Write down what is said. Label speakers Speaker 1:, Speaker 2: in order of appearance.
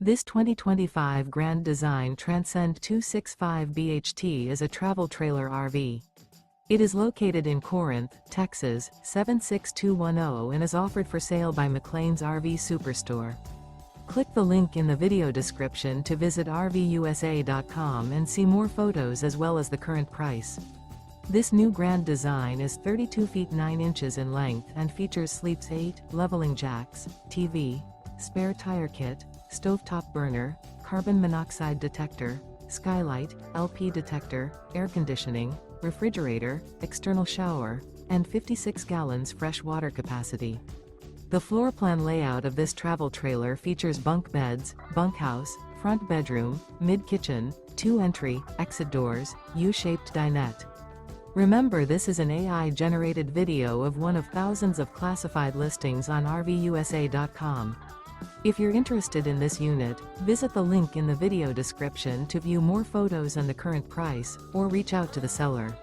Speaker 1: This 2025 Grand Design Transcend 265 BHT is a travel trailer RV. It is located in Corinth, Texas, 76210 and is offered for sale by McClain's RV Superstore. Click the link in the video description to visit RVUSA.com and see more photos as well as the current price. This new Grand Design is 32 feet 9 inches in length and features sleeps 8, leveling jacks, TV, spare tire kit, stovetop burner, carbon monoxide detector, skylight, LP detector, air conditioning, refrigerator, external shower, and 56 gallons fresh water capacity. The floor plan layout of this travel trailer features bunk beds, bunkhouse, front bedroom, mid-kitchen, 2 entry, exit doors, U-shaped dinette. Remember, this is an AI-generated video of one of thousands of classified listings on RVUSA.com. If you're interested in this unit, visit the link in the video description to view more photos and the current price, or reach out to the seller.